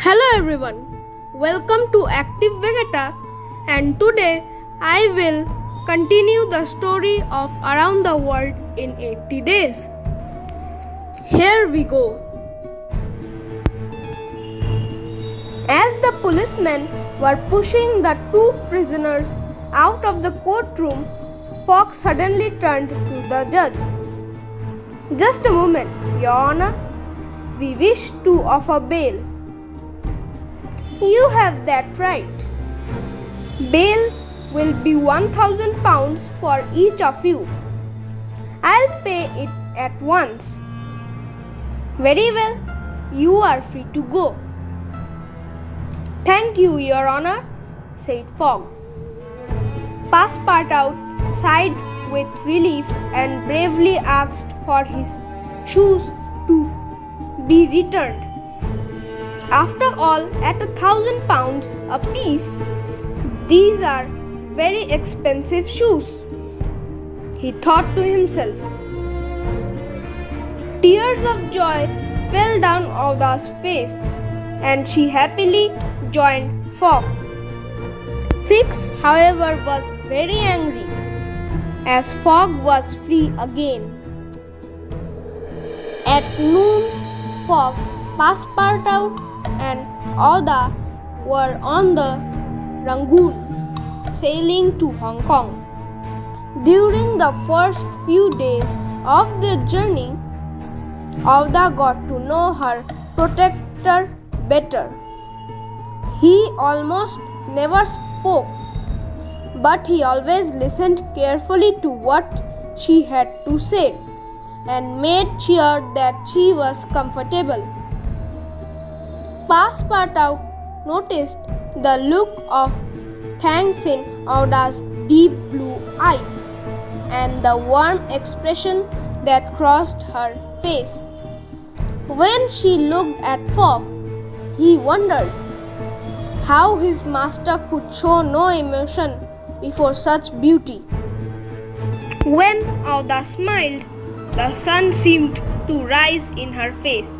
Hello everyone, welcome to Active Vegeta, and today I will continue the story of Around the World in 80 Days. Here we go. As the policemen were pushing the two prisoners out of the courtroom, Fogg suddenly turned to the judge. "Just a moment, Your Honor. We wish to offer bail." "You have that right. Bail will be £1,000 for each of you. I'll pay it at once." "Very well, you are free to go." "Thank you, Your Honor," said Fogg. Passepartout sighed with relief and bravely asked for his shoes to be returned. After all, at £1,000 a piece, these are very expensive shoes, he thought to himself. Tears of joy fell down AOUDA's face, and she happily joined Fogg. Fix, however, was very angry, as Fogg was free again. At noon, Fogg, Passepartout, and AOUDA were on the Rangoon, sailing to Hong Kong. During the first few days of their journey, AOUDA got to know her protector better. He almost never spoke, but he always listened carefully to what she had to say and made sure that she was comfortable. Passepartout noticed the look of thanks in AOUDA's deep blue eyes and the warm expression that crossed her face. When she looked at Fogg, he wondered how his master could show no emotion before such beauty. When AOUDA smiled, the sun seemed to rise in her face,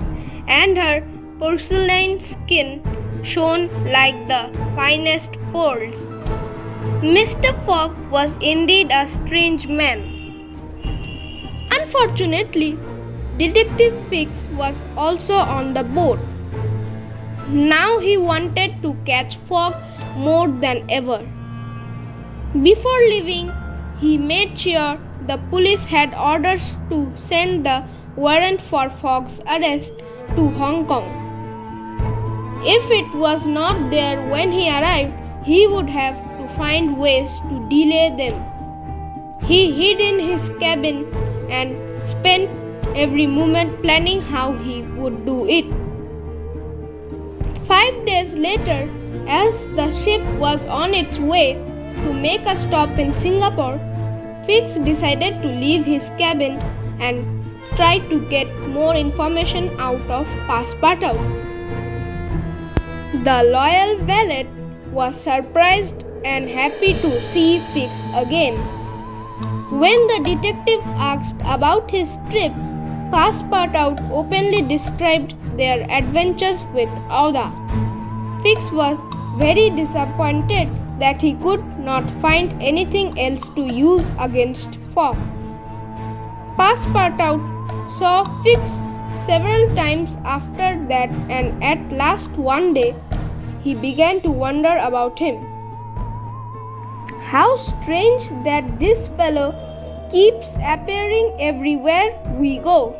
and her porcelain skin shone like the finest pearls. Mr. Fogg was indeed a strange man. Unfortunately, Detective Fix was also on the boat. Now he wanted to catch Fogg more than ever. Before leaving, he made sure the police had orders to send the warrant for Fogg's arrest to Hong Kong. If it was not there when he arrived, he would have to find ways to delay them. He hid in his cabin and spent every moment planning how he would do it. 5 days later, as the ship was on its way to make a stop in Singapore, Fix decided to leave his cabin and try to get more information out of Passepartout. The loyal valet was surprised and happy to see Fix again. When the detective asked about his trip, Passepartout openly described their adventures with AOUDA. Fix was very disappointed that he could not find anything else to use against Fogg. Passepartout saw Fix several times after that, and at last one day, he began to wonder about him. How strange that this fellow keeps appearing everywhere we go.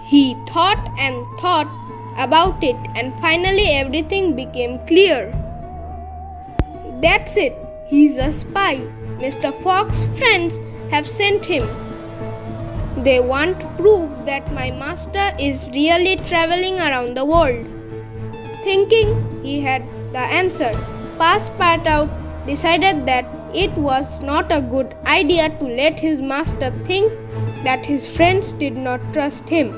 He thought and thought about it, and finally everything became clear. That's it, he's a spy. Mr. Fogg's friends have sent him. They want proof that my master is really traveling around the world. Thinking he had the answer, Passepartout decided that it was not a good idea to let his master think that his friends did not trust him.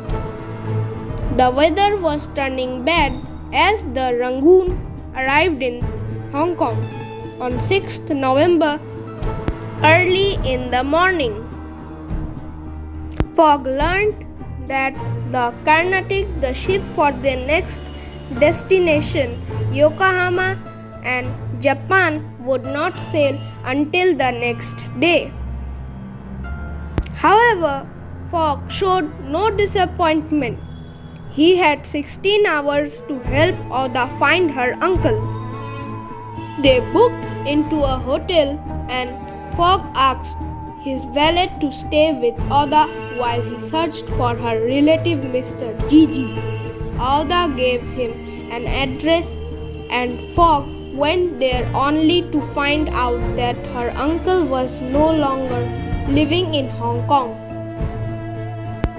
The weather was turning bad as the Rangoon arrived in Hong Kong on 6th November early in the morning. Fogg learned that the Carnatic, the ship for their next destination, Yokohama, and Japan would not sail until the next day. However, Fogg showed no disappointment. He had 16 hours to help AOUDA find her uncle. They booked into a hotel and Fogg asked his valet to stay with AOUDA while he searched for her relative Mr. Gigi. AOUDA gave him an address and Fogg went there only to find out that her uncle was no longer living in Hong Kong.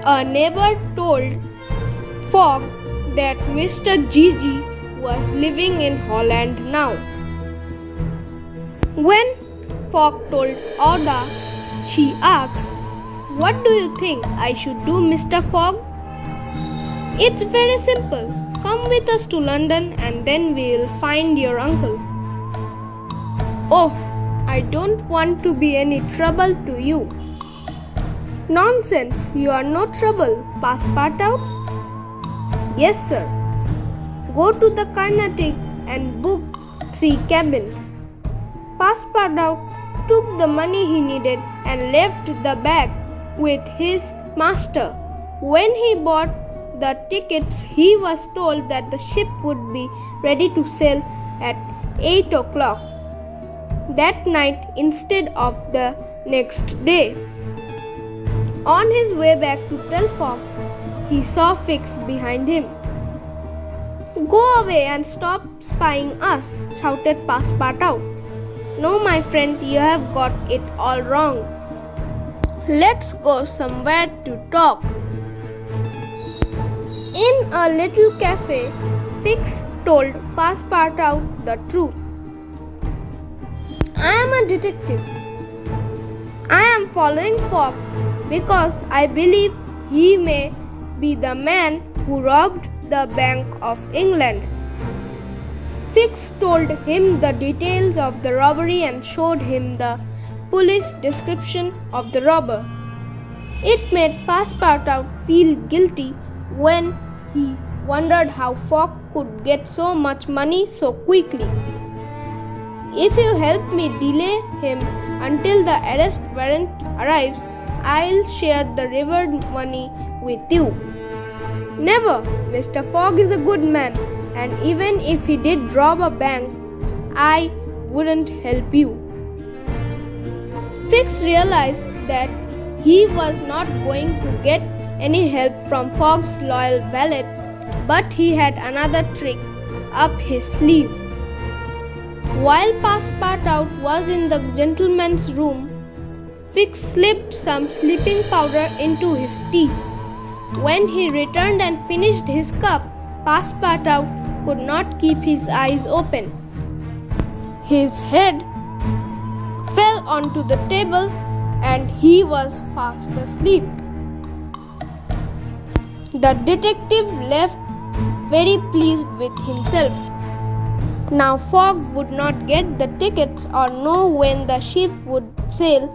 A neighbor told Fogg that Mr. Gigi was living in Holland now. When Fogg told AOUDA, she asked, "What do you think I should do, Mr. Fogg?" "It's very simple. Come with us to London and then we'll find your uncle." "Oh, I don't want to be any trouble to you." "Nonsense, you are no trouble, Passepartout." "Yes, sir. Go to the Carnatic and book 3 cabins." Passepartout took the money he needed and left the bag with his master. When he bought the tickets, he was told that the ship would be ready to sail at 8 o'clock that night instead of the next day. On his way back to tell Fogg, he saw Fix behind him. "Go away and stop spying us," shouted Passepartout. "No, my friend, you have got it all wrong. Let's go somewhere to talk." In a little cafe, Fix told Passepartout the truth. "I am a detective. I am following Fogg because I believe he may be the man who robbed the Bank of England." Fix told him the details of the robbery and showed him the police description of the robber. It made Passepartout feel guilty when he wondered how Fogg could get so much money so quickly. "If you help me delay him until the arrest warrant arrives, I'll share the reward money with you." "Never! Mr. Fogg is a good man, and even if he did rob a bank, I wouldn't help you." Fix realized that he was not going to get any help from Fogg's loyal valet, but he had another trick up his sleeve. While Passepartout was in the gentleman's room, Fix slipped some sleeping powder into his tea. When he returned and finished his cup, Passepartout could not keep his eyes open. His head fell onto the table and he was fast asleep. The detective left very pleased with himself. Now Fogg would not get the tickets or know when the ship would sail.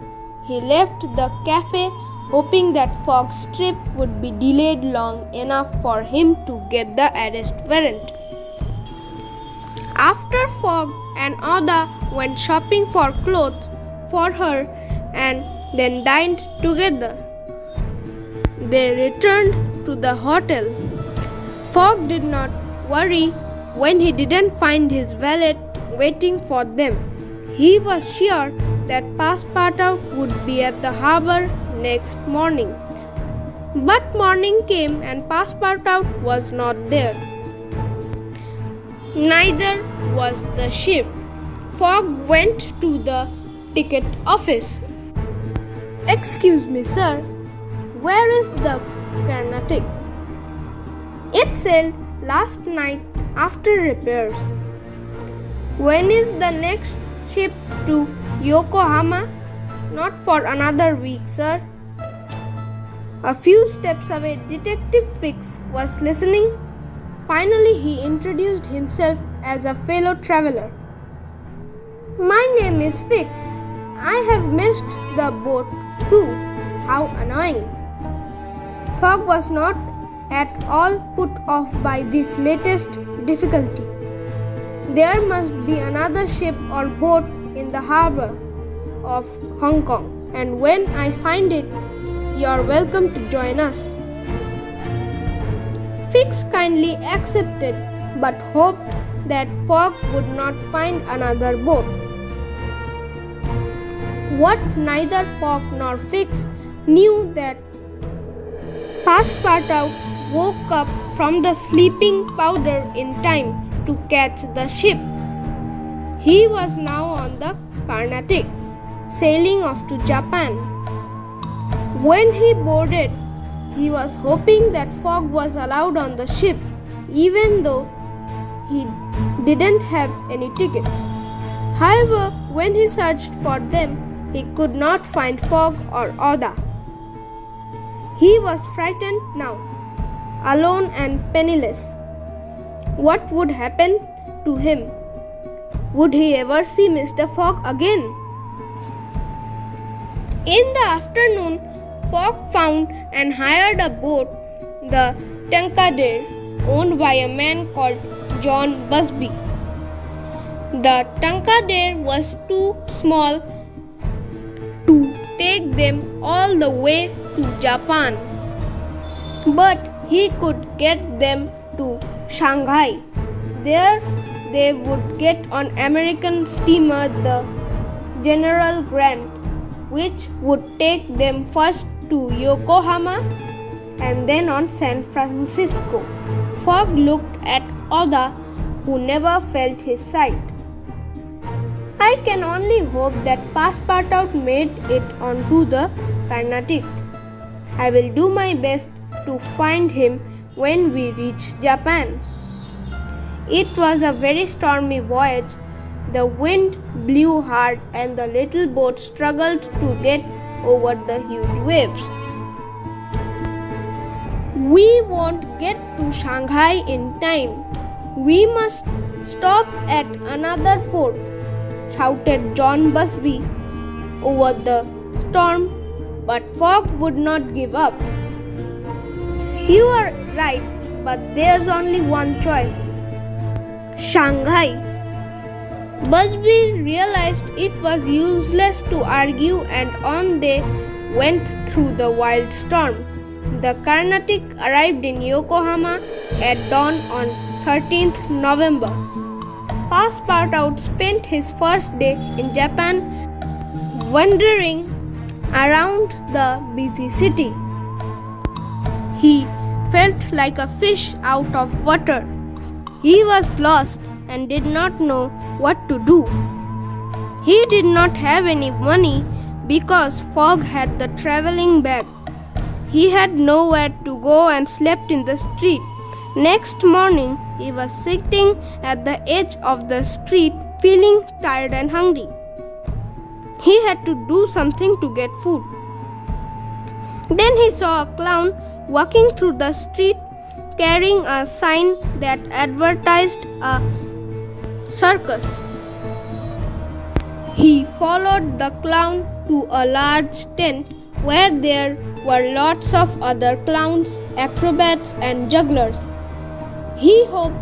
He left the cafe hoping that Fogg's trip would be delayed long enough for him to get the arrest warrant. After Fogg and AOUDA went shopping for clothes for her and then dined together, they returned to the hotel. Fogg did not worry when he didn't find his valet waiting for them. He was sure that Passepartout would be at the harbor next morning. But morning came and Passepartout was not there. Neither was the ship. Fogg went to the ticket office. "Excuse me, sir, where is the Carnatic?" "It sailed last night after repairs." "When is the next ship to Yokohama?" "Not for another week, sir." A few steps away, Detective Fix was listening. Finally, he introduced himself as a fellow traveler. "My name is Fix. I have missed the boat too. How annoying." Fogg was not at all put off by this latest difficulty. There must be another ship or boat in the harbor of Hong Kong, and when I find it, you are welcome to join us. Fix kindly accepted, but hoped that Fogg would not find another boat. What neither Fogg nor Fix knew that Passepartout woke up from the sleeping powder in time to catch the ship. He was now on the Carnatic, sailing off to Japan. When he boarded, he was hoping that Fogg was allowed on the ship, even though he didn't have any tickets. However, when he searched for them, he could not find Fogg or AOUDA. He was frightened now, alone and penniless. What would happen to him? Would he ever see Mr. Fogg again? In the afternoon, Fogg found and hired a boat, the Tankadere, owned by a man called John Busby. The Tankadere was too small to take them all the way to Japan, but he could get them to Shanghai. There they would get on American steamer the General Grant, which would take them first to Yokohama and then on San Francisco. Fogg looked at AOUDA, who never felt his sight. I can only hope that Passepartout made it onto the Carnatic. I will do my best to find him when we reach Japan. It was a very stormy voyage. The wind blew hard and the little boat struggled to get over the huge waves. We won't get to Shanghai in time. We must stop at another port, shouted John Busby over the storm, but Fogg would not give up. You are right, but there's only one choice: Shanghai. Busby realized it was useless to argue, and on they went through the wild storm. The Carnatic arrived in Yokohama at dawn on 13th November. Passepartout spent his first day in Japan wandering around the busy city. He felt like a fish out of water. He was lost and did not know what to do. He did not have any money because Fogg had the traveling bag. He had nowhere to go and slept in the street. Next morning, he was sitting at the edge of the street feeling tired and hungry. He had to do something to get food. Then he saw a clown walking through the street carrying a sign that advertised a circus. He followed the clown to a large tent where there were lots of other clowns, acrobats, and jugglers. He hoped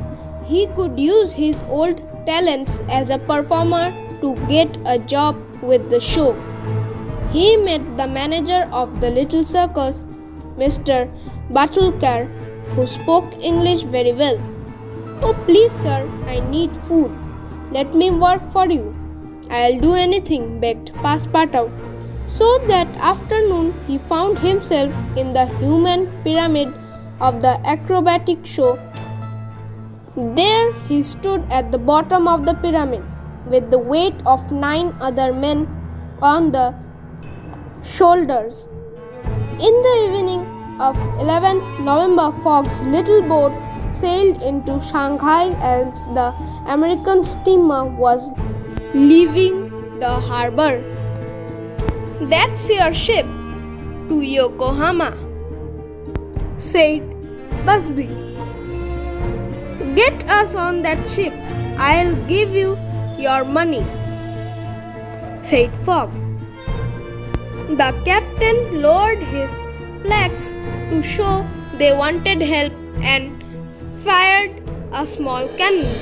he could use his old talents as a performer to get a job with the show. He met the manager of the little circus, Mr. Batulkar, who spoke English very well. "Oh, please, sir, I need food. Let me work for you." "I'll do anything," begged Passepartout. So that afternoon he found himself in the human pyramid of the acrobatic show. There he stood at the bottom of the pyramid with the weight of 9 other men on the shoulders. In the evening of 11th November, Fogg's little boat sailed into Shanghai as the American steamer was leaving the harbor. "That's your ship to Yokohama," said Busby. "Get us on that ship. I'll give you your money," said Fogg. The captain lowered his flags to show They wanted help and fired a small cannon.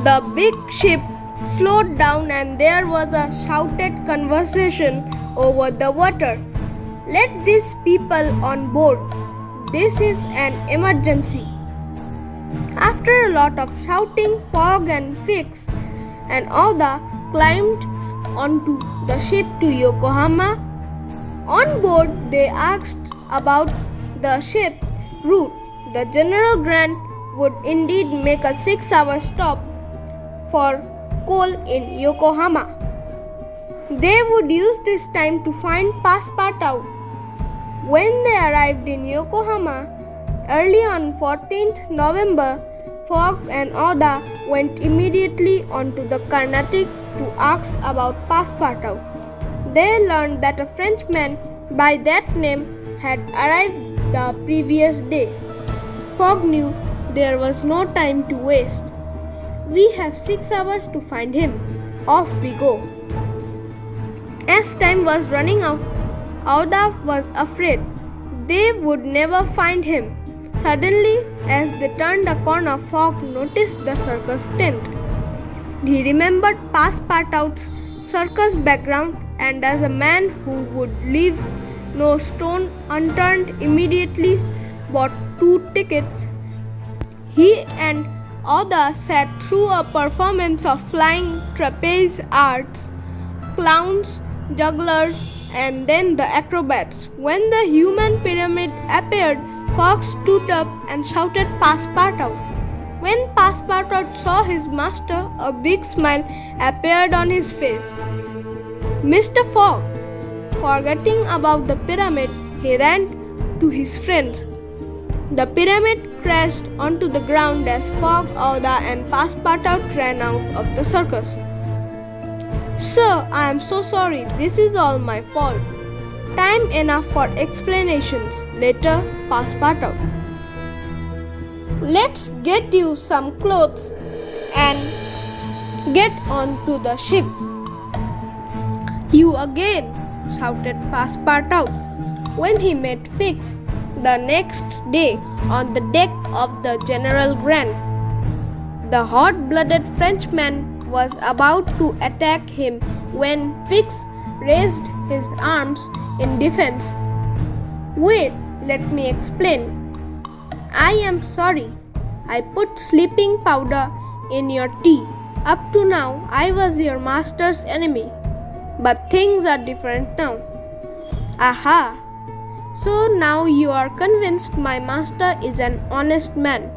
The big ship slowed down and there was a shouted conversation over the water. Let these people on board. This is an emergency. After a lot of shouting, Fogg and Fix and AOUDA climbed onto the ship to Yokohama. On board, they asked about the ship route. The General Grant would indeed make a 6-hour stop for coal in Yokohama. They would use this time to find Passepartout. When they arrived in Yokohama, early on 14th November, Fogg and AOUDA went immediately onto the Carnatic to ask about Passepartout. They learned that a Frenchman by that name had arrived the previous day. Fogg knew there was no time to waste. We have 6 hours to find him. Off we go. As time was running out, AOUDA was afraid they would never find him. Suddenly, as they turned a corner, Fogg noticed the circus tent. He remembered Passepartout's circus background, and as a man who would leave no stone unturned, immediately bought 2 tickets. He and AOUDA sat through a performance of flying trapeze arts, clowns, jugglers, and then the acrobats. When the human pyramid appeared, Fogg stood up and shouted Passepartout. When Passepartout saw his master, a big smile appeared on his face. Mr. Fogg, forgetting about the pyramid, he ran to his friends. The pyramid crashed onto the ground as Fogg, AOUDA, and Passepartout ran out of the circus. Sir, I am so sorry. This is all my fault. Time enough for explanations. Later, Passepartout. Let's get you some clothes and get onto the ship. You again, shouted Passepartout when he met Fix the next day on the deck of the General Grant. The hot-blooded Frenchman was about to attack him when Fix raised his arms in defense. Wait, let me explain. I am sorry. I put sleeping powder in your tea. Up to now, I was your master's enemy. But things are different now. Aha! So now you are convinced my master is an honest man.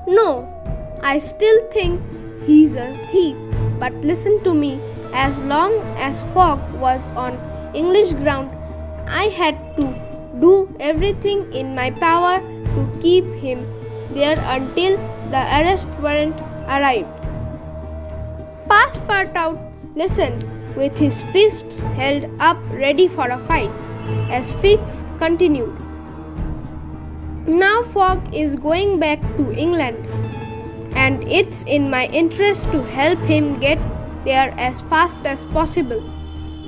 No, I still think he's a thief. But listen to me. As long as Fogg was on English ground, I had to do everything in my power to keep him there until the arrest warrant arrived. Passepartout listened with his fists held up ready for a fight as Fix continued. Now Fogg is going back to England, and it's in my interest to help him get there as fast as possible.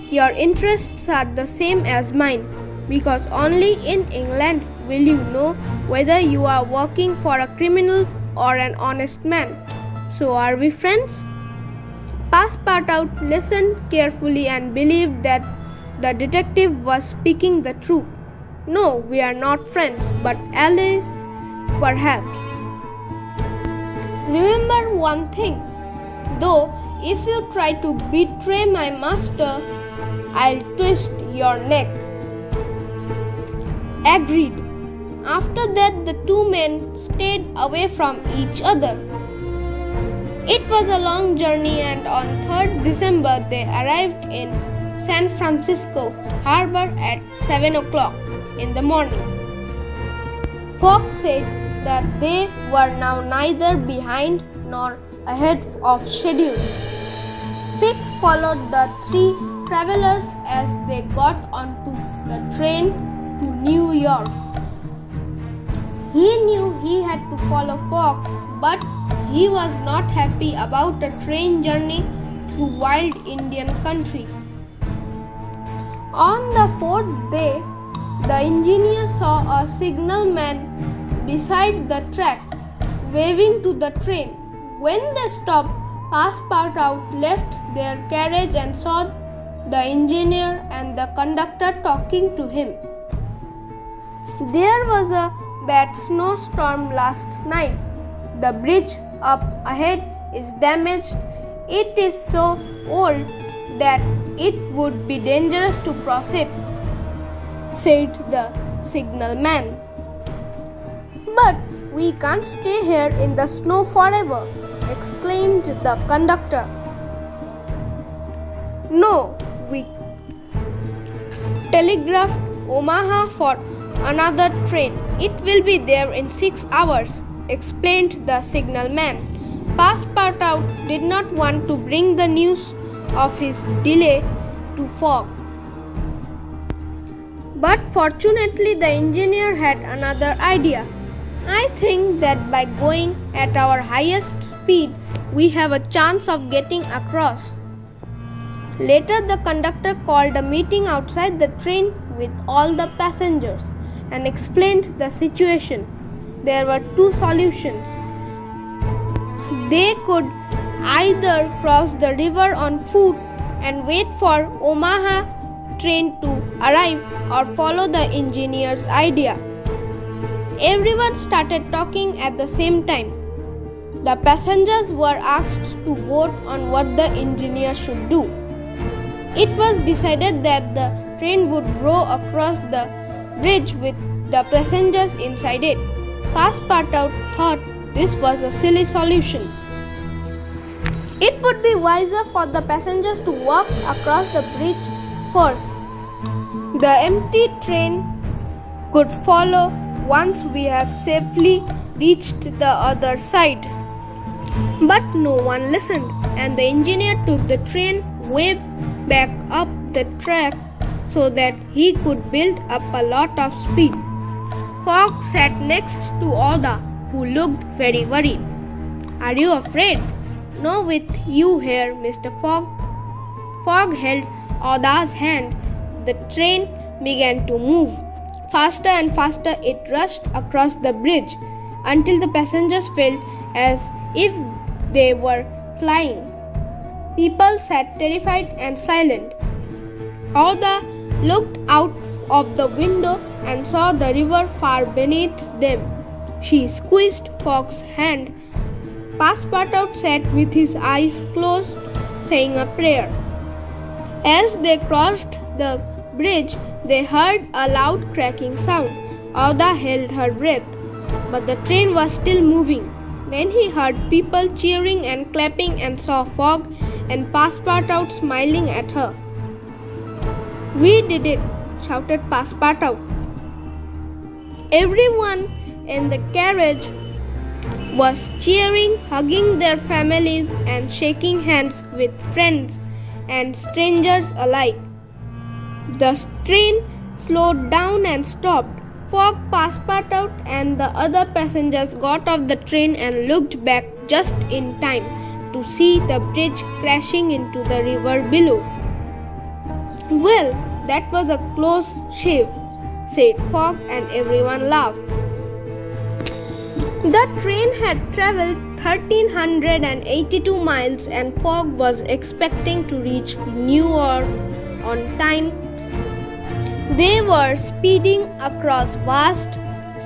Your interests are the same as mine, because only in England will you know whether you are working for a criminal or an honest man. So are we friends? Passepartout listened carefully and believed that the detective was speaking the truth. No, we are not friends, but allies, perhaps. Remember one thing, though, if you try to betray my master, I'll twist your neck. Agreed. After that, the two men stayed away from each other. It was a long journey, and on 3rd December they arrived in San Francisco harbor at 7 o'clock in the morning. Fogg said that they were now neither behind nor ahead of schedule. Fix followed the 3 travelers as they got onto the train to New York. He knew he had to follow Fogg, but he was not happy about a train journey through wild Indian country. On the 4th day, The engineer saw a signalman beside the track, waving to the train. When they stopped, Passepartout left their carriage and saw the engineer and the conductor talking to him. There was a bad snowstorm last night. The bridge up ahead is damaged. It is so old that it would be dangerous to cross it, said the signalman. But we can't stay here in the snow forever, exclaimed the conductor. No, we telegraphed Omaha for another train. It will be there in 6 hours, explained the signalman. Passepartout did not want to bring the news of his delay to Fogg. But fortunately, the engineer had another idea. I think that by going at our highest speed, we have a chance of getting across. Later, the conductor called a meeting outside the train with all the passengers and explained the situation. There were 2 solutions. They could either cross the river on foot and wait for Omaha train to arrive or follow the engineer's idea. Everyone started talking at the same time. The passengers were asked to vote on what the engineer should do. It was decided that the train would row across the bridge with the passengers inside it. Passepartout thought this was a silly solution. It would be wiser for the passengers to walk across the bridge first. The empty train could follow once we have safely reached the other side. But no one listened, and the engineer took the train way back up the track so that he could build up a lot of speed. Fogg sat next to AOUDA, who looked very worried. Are you afraid? No, with you here, Mr. Fogg. Fogg held AOUDA's hand. The train began to move. Faster and faster it rushed across the bridge until the passengers felt as if they were flying. People sat terrified and silent. AOUDA looked out of the window and saw the river far beneath them. She squeezed Fogg's hand. Passepartout sat with his eyes closed, saying a prayer. As they crossed the bridge, they heard a loud cracking sound. AOUDA held her breath, but the train was still moving. Then he heard people cheering and clapping and saw Fogg and Passepartout smiling at her. We did it, shouted Passepartout. Everyone in the carriage was cheering, hugging their families and shaking hands with friends and strangers alike. The train slowed down and stopped. Fogg, Passepartout and the other passengers got off the train and looked back just in time to see the bridge crashing into the river below. Well, that was a close shave, said Fogg, and everyone laughed. The train had traveled 1,382 miles and Fogg was expecting to reach New York on time. They were speeding across vast,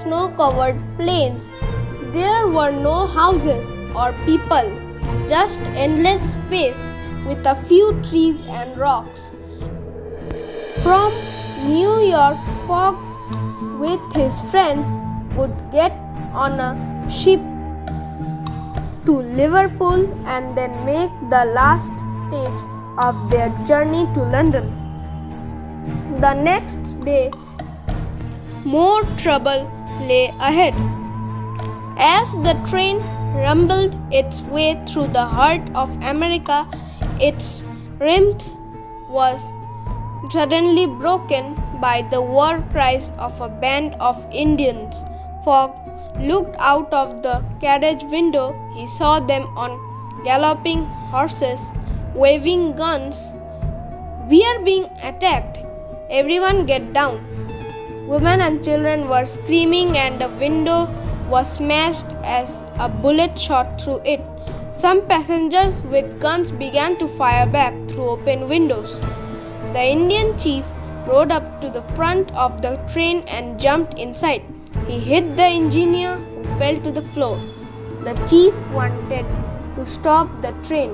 snow-covered plains. There were no houses or people, just endless space with a few trees and rocks. From New York, Fogg with his friends would get on a ship to Liverpool and then make the last stage of their journey to London. The next day, more trouble lay ahead. As the train rumbled its way through the heart of America, its rhythm was suddenly broken by the war cries of a band of Indians. Fogg looked out of the carriage window. He saw them on galloping horses, waving guns. We are being attacked. Everyone get down. Women and children were screaming and the window was smashed as a bullet shot through it. Some passengers with guns began to fire back through open windows. The Indian chief rode up to the front of the train and jumped inside. He hit the engineer, who fell to the floor. The chief wanted to stop the train,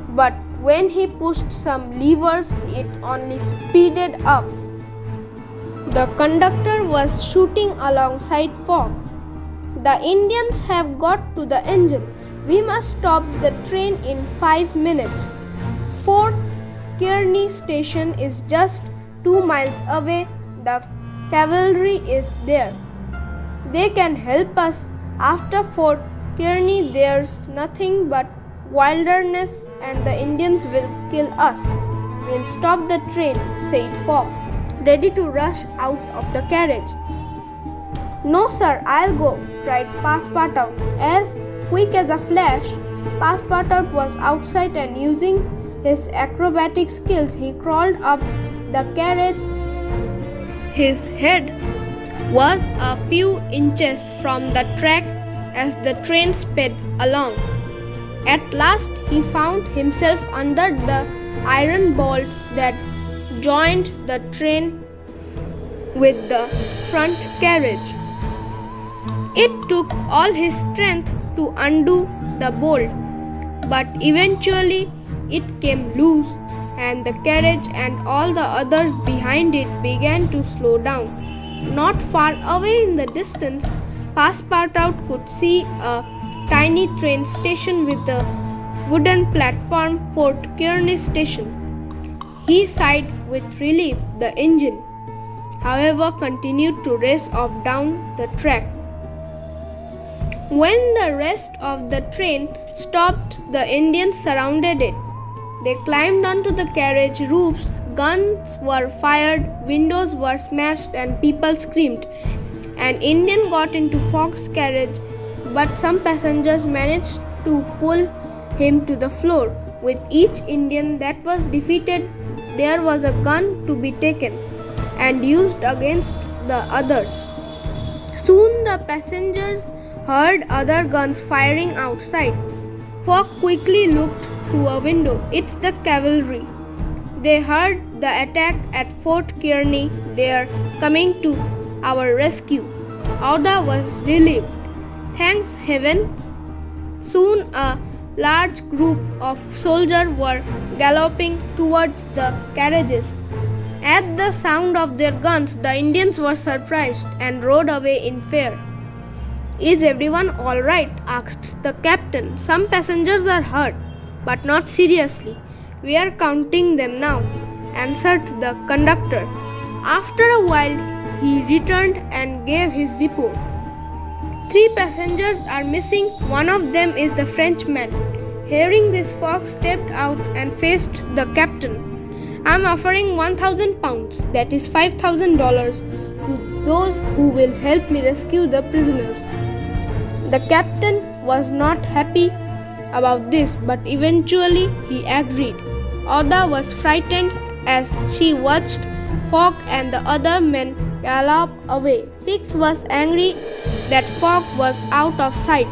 but when he pushed some levers, it only speeded up. The conductor was shooting alongside Fogg. The Indians have got to the engine. We must stop the train in 5 minutes. Fort Kearny station is just 2 miles away. The cavalry is there. They can help us. After Fort Kearny, there's nothing but wilderness and the Indians will kill us. We'll stop the train, said Fogg, ready to rush out of the carriage. No, sir, I'll go, cried Passepartout. As quick as a flash, Passepartout was outside and using his acrobatic skills, he crawled up the carriage. His head was a few inches from the track as the train sped along. At last, he found himself under the iron bolt that joined the train with the front carriage. It took all his strength to undo the bolt, but eventually it came loose and the carriage and all the others behind it began to slow down. Not far away in the distance, Passepartout could see a tiny train station with the wooden platform, Fort Kearny station. He sighed with relief. The engine, however, continued to race off down the track. When the rest of the train stopped, the Indians surrounded it. They climbed onto the carriage roofs, guns were fired, windows were smashed, and people screamed. An Indian got into Fogg's carriage, but some passengers managed to pull him to the floor. With each Indian that was defeated, there was a gun to be taken and used against the others. Soon the passengers heard other guns firing outside. Fogg quickly looked through a window. It's the cavalry. They heard the attack at Fort Kearny. They're coming to our rescue. AOUDA was relieved. Thanks heaven. Soon a large group of soldiers were galloping towards the carriages. At the sound of their guns, the Indians were surprised and rode away in fear. Is everyone all right? Asked the captain. Some passengers are hurt, but not seriously. We are counting them now, answered the conductor. After a while, he returned and gave his report. 3 passengers are missing. One of them is the Frenchman. Hearing this, Fogg stepped out and faced the captain. I'm offering £1,000, that is $5,000, to those who will help me rescue the prisoners. The captain was not happy about this, but eventually he agreed. AOUDA was frightened as she watched Fogg and the other men gallop away. Fix was angry that Fogg was out of sight,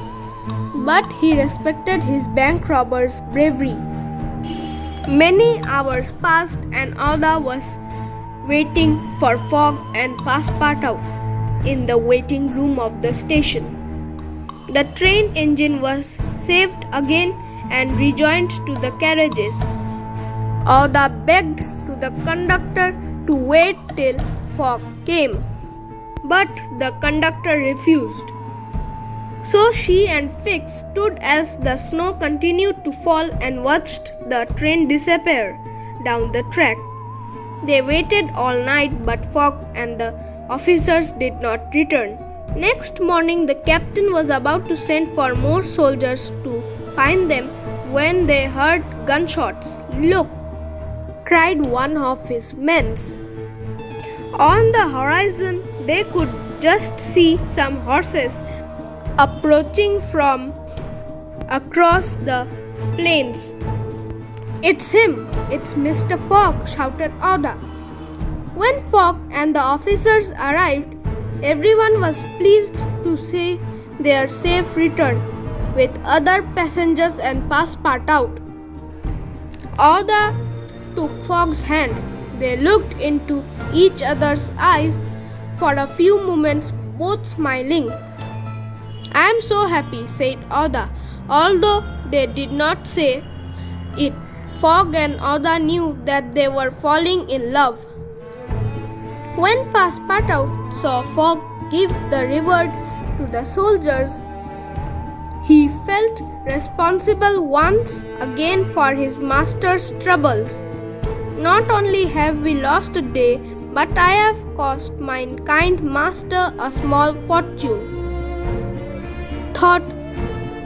but he respected his bank robber's bravery. Many hours passed and AOUDA was waiting for Fogg and Passepartout in the waiting room of the station. The train engine was saved again and rejoined to the carriages. AOUDA begged to the conductor to wait till Fogg came, but the conductor refused. So she and Fix stood as the snow continued to fall and watched the train disappear down the track. They waited all night, but Fogg and the officers did not return. Next morning, the captain was about to send for more soldiers to find them when they heard gunshots. Look, cried one of his men. On the horizon, they could just see some horses approaching from across the plains. It's him! It's Mr. Fogg! Shouted AOUDA. When Fogg and the officers arrived, everyone was pleased to see their safe return with other passengers and Passepartout. AOUDA took Fogg's hand. They looked into each other's eyes for a few moments, both smiling. "I am so happy," said AOUDA. Although they did not say it, Fogg and AOUDA knew that they were falling in love. When Passepartout saw Fogg give the reward to the soldiers, he felt responsible once again for his master's troubles. "Not only have we lost a day, but I have cost my kind master a small fortune," thought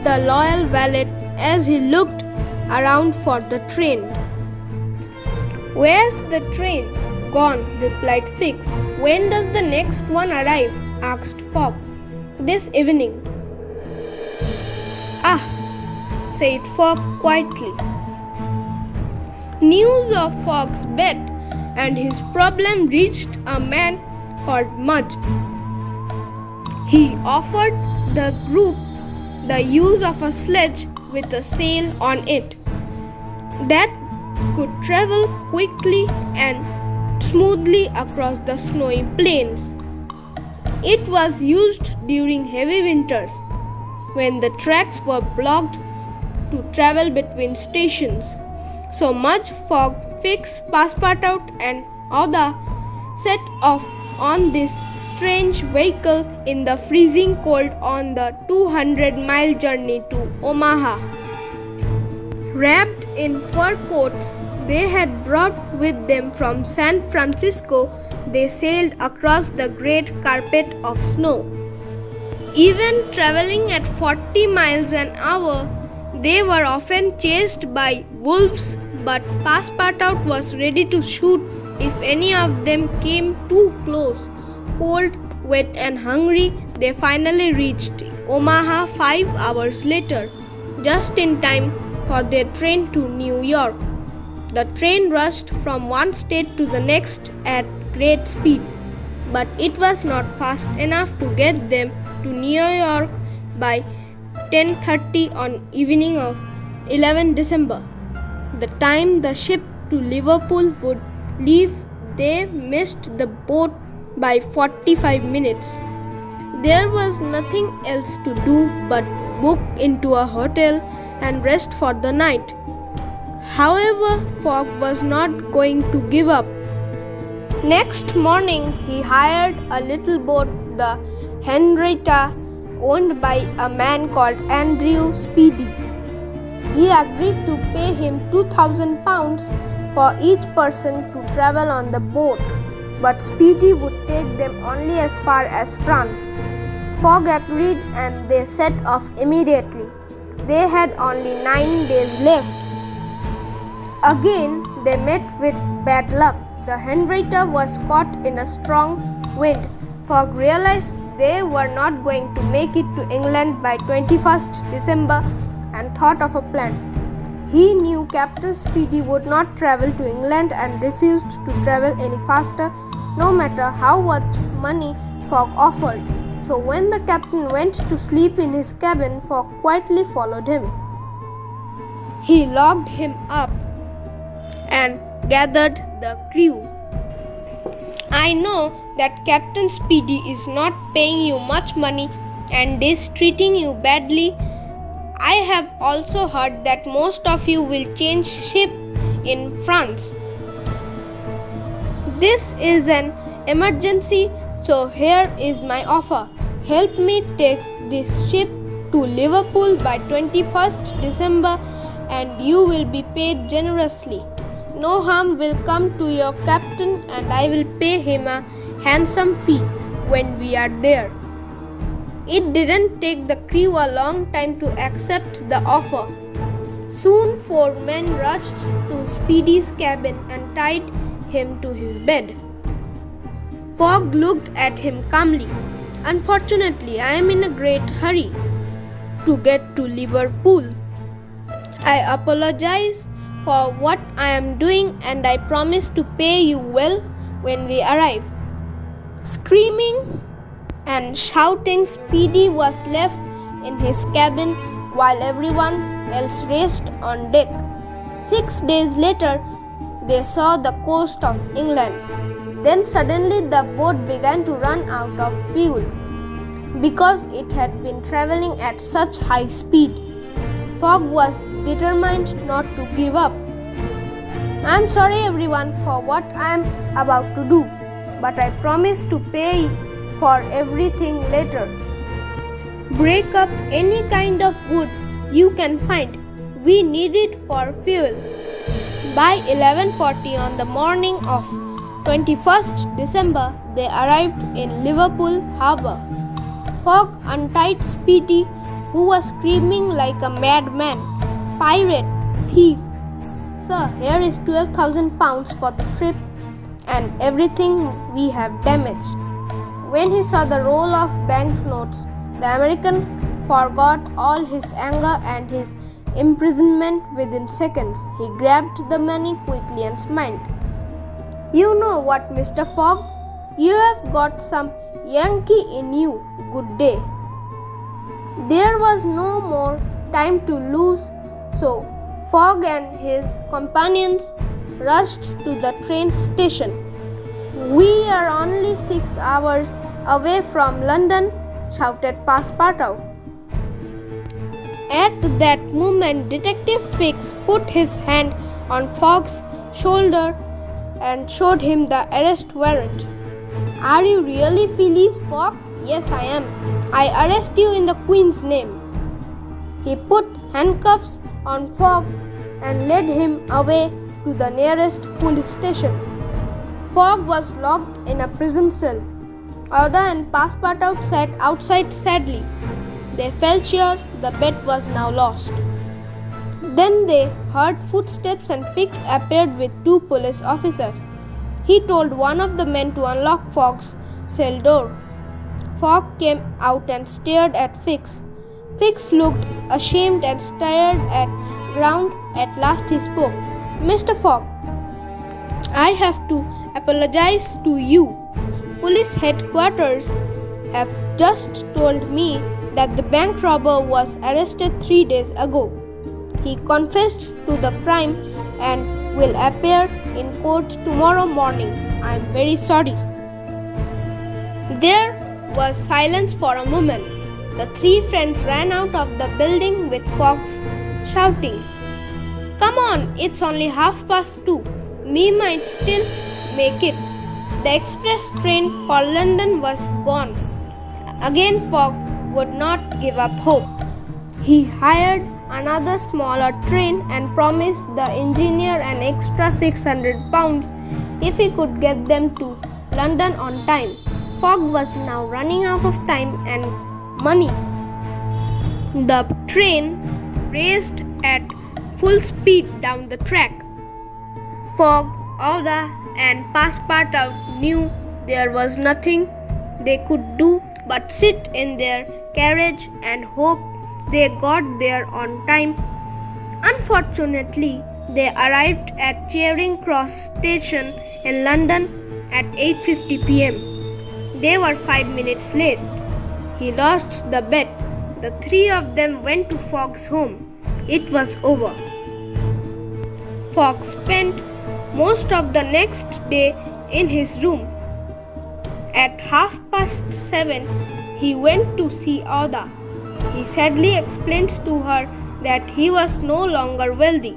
the loyal valet as he looked around for the train. "Where's the train?" "Gone," replied Fix. "When does the next one arrive?" asked Fogg. "This evening." "Ah," said Fogg quietly. News of Fogg's bet and his problem reached a man called Mudge. He offered the group the use of a sledge with a sail on it that could travel quickly and smoothly across the snowy plains. It was used during heavy winters when the tracks were blocked to travel between stations. So Mudge, Fogg, Fix, Passepartout and AOUDA set off on this strange vehicle in the freezing cold on the 200-mile journey to Omaha. Wrapped in fur coats they had brought with them from San Francisco, they sailed across the great carpet of snow. Even traveling at 40 miles an hour, they were often chased by wolves, but Passepartout was ready to shoot if any of them came too close. Cold, wet and hungry, they finally reached Omaha 5 hours later, just in time for their train to New York. The train rushed from one state to the next at great speed, but it was not fast enough to get them to New York by 10:30 on evening of 11 December. The time the ship to Liverpool would leave, they missed the boat by 45 minutes. There was nothing else to do but book into a hotel and rest for the night. However, Fogg was not going to give up. Next morning, he hired a little boat, the Henrietta, owned by a man called Andrew Speedy. He agreed to pay him £2,000 for each person to travel on the boat, but Speedy would take them only as far as France. Fogg agreed and they set off immediately. They had only 9 days left. Again, they met with bad luck. The Henrietta was caught in a strong wind. Fogg realized they were not going to make it to England by 21st December and thought of a plan. He knew Captain Speedy would not travel to England and refused to travel any faster, no matter how much money Fogg offered. So when the captain went to sleep in his cabin, Fogg quietly followed him. He locked him up and gathered the crew. "I know that Captain Speedy is not paying you much money and is treating you badly. I have also heard that most of you will change ship in France. This is an emergency, so here is my offer. Help me take this ship to Liverpool by 21st December and you will be paid generously. No harm will come to your captain and I will pay him a handsome fee when we are there." It didn't take the crew a long time to accept the offer. Soon 4 men rushed to Speedy's cabin and tied him to his bed. Fogg looked at him calmly. "Unfortunately, I am in a great hurry to get to Liverpool. I apologize for what I am doing and I promise to pay you well when we arrived. Screaming and shouting, Speedy was left in his cabin while everyone else raced on deck. 6 days later, they saw the coast of England. Then suddenly the boat began to run out of fuel because it had been traveling at such high speed. Fogg was determined not to give up. I am sorry everyone for what I am about to do, but I promise to pay for everything later. Break up any kind of wood you can find. We need it for fuel. By 11:40 on the morning of 21st December, they arrived in Liverpool Harbour. Fogg untied Speedy, who was screaming like a madman. Pirate! Thief! Sir, here is £12,000 for the trip and everything we have damaged. When he saw the roll of banknotes, the American forgot all his anger and his imprisonment within seconds. He grabbed the money quickly and smiled. You know what, Mr. Fogg? You have got some Yankee in you. Good day. There was no more time to lose, so Fogg and his companions rushed to the train station. We are only 6 hours away from London, shouted Passepartout. At that moment, Detective Fix put his hand on Fogg's shoulder and showed him the arrest warrant. Are you really Phileas Fogg? Yes, I am. I arrest you in the Queen's name. He put handcuffs on Fogg and led him away to the nearest police station. Fogg was locked in a prison cell. AOUDA and Passepartout sat outside sadly. They felt sure the bet was now lost. Then they heard footsteps and Fix appeared with 2 police officers. He told one of the men to unlock Fogg's cell door. Fogg came out and stared at Fix. Fix looked ashamed and stared at ground. At last he spoke. Mr. Fogg, I have to apologize to you. Police headquarters have just told me that the bank robber was arrested 3 days ago. He confessed to the crime and will appear in court tomorrow morning. I am very sorry. There was silence for a moment. The 3 friends ran out of the building with Fogg shouting, Come on, it's only 2:30. We might still make it. The express train for London was gone. Again, Fogg would not give up hope. He hired another smaller train and promised the engineer an extra £600 if he could get them to London on time. Fogg was now running out of time and money. The train raced at full speed down the track. Fogg, AOUDA and Passepartout knew there was nothing they could do but sit in their carriage and hope they got there on time. Unfortunately, they arrived at Charing Cross station in London at 8:50 p.m. They were 5 minutes late. He lost the bet. The 3 of them went to Fogg's home. It was over. Fogg spent most of the next day in his room. At 7:30, he went to see AOUDA. He sadly explained to her that he was no longer wealthy.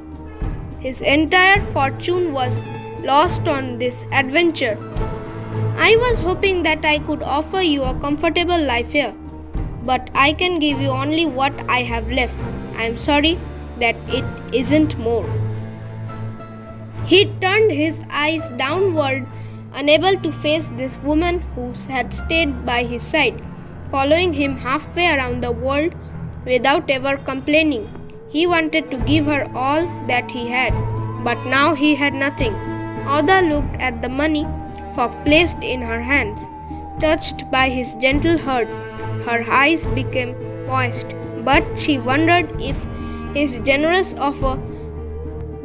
His entire fortune was lost on this adventure. I was hoping that I could offer you a comfortable life here, but I can give you only what I have left. I am sorry that it isn't more. He turned his eyes downward, unable to face this woman who had stayed by his side, following him halfway around the world without ever complaining. He wanted to give her all that he had, but now he had nothing. AOUDA looked at the money Fogg placed in her hands. Touched by his gentle hurt, her eyes became moist, but she wondered if his generous offer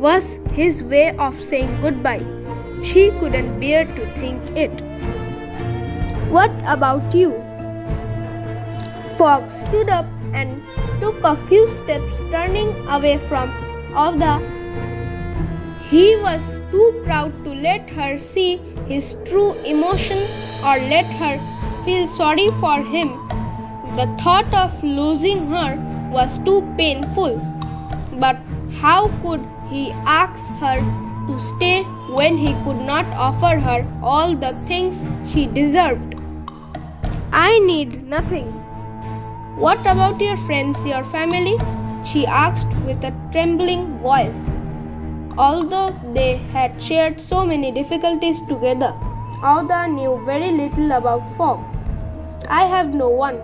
was his way of saying goodbye. She couldn't bear to think it. What about you? Fogg stood up and took a few steps, turning away from AOUDA. He was too proud to let her see his true emotion or let her feel sorry for him. The thought of losing her was too painful. But how could he ask her to stay when he could not offer her all the things she deserved? I need nothing. What about your friends, your family? She asked with a trembling voice. Although they had shared so many difficulties together, AOUDA knew very little about Fogg. I have no one.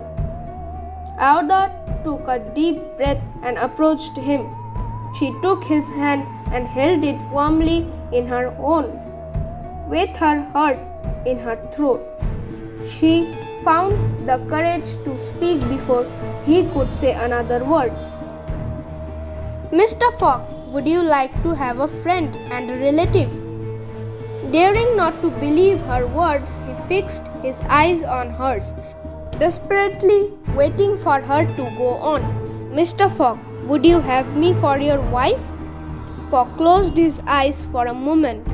AOUDA took a deep breath and approached him. She took his hand and held it warmly in her own, with her heart in her throat. She found the courage to speak before he could say another word. Mr. Fogg, would you like to have a friend and a relative? Daring not to believe her words, he fixed his eyes on hers, desperately waiting for her to go on. Mr. Fogg, would you have me for your wife? Fogg closed his eyes for a moment,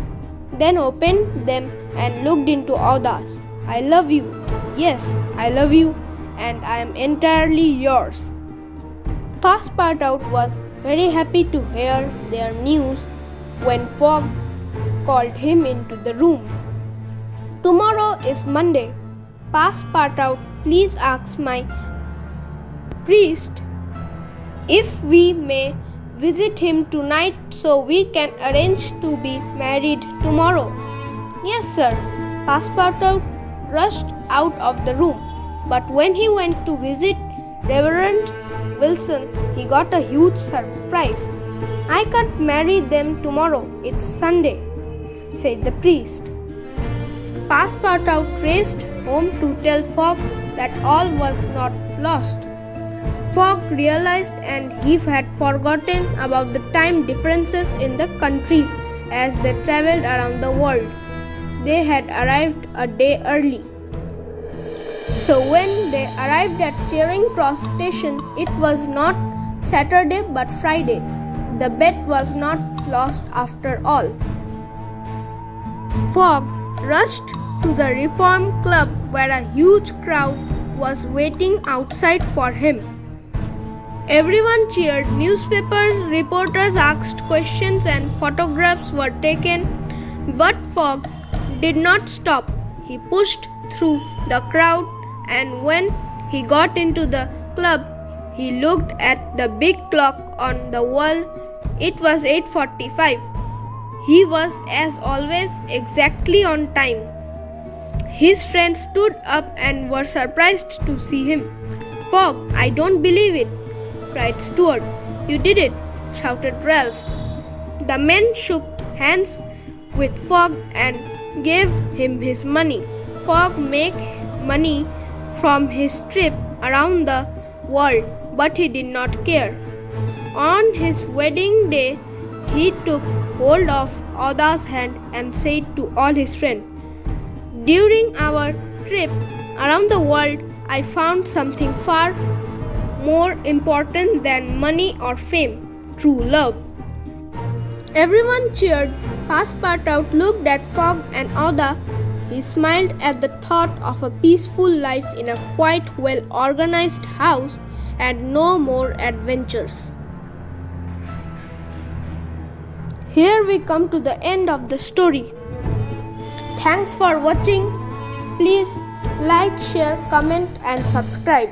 then opened them and looked into AOUDA's. I love you. Yes, I love you, and I am entirely yours. Passepartout was very happy to hear their news when Fogg called him into the room. Tomorrow is Monday. Passepartout, please ask my priest if we may visit him tonight so we can arrange to be married tomorrow. Yes, sir. Passepartout rushed out of the room, but when he went to visit Reverend Wilson, he got a huge surprise. I can't marry them tomorrow. It's Sunday, said the priest. Passepartout raced home to tell Fogg that all was not lost. Fogg realized and he had forgotten about the time differences in the countries as they traveled around the world. They had arrived a day early. So when they arrived at Charing Cross station, it was not Saturday but Friday. The bet was not lost after all. Fogg rushed to the Reform Club where a huge crowd was waiting outside for him. Everyone cheered, newspapers, reporters asked questions and photographs were taken, but Fogg did not stop. He pushed through the crowd, and when he got into the club, he looked at the big clock on the wall. It was 8:45. He was, as always, exactly on time. His friends stood up and were surprised to see him. Fogg, I don't believe it, cried Stuart. You did it, shouted Ralph. The men shook hands with Fogg and gave him his money. Fogg made money from his trip around the world, but he did not care. On his wedding day, he took hold of AOUDA's hand and said to all his friends, during our trip around the world, I found something far more important than money or fame, true love. Everyone cheered. Passepartout looked at Fogg and AOUDA. He smiled at the thought of a peaceful life in a quite well-organized house and no more adventures. Here we come to the end of the story. Thanks for watching. Please like, share, comment and subscribe.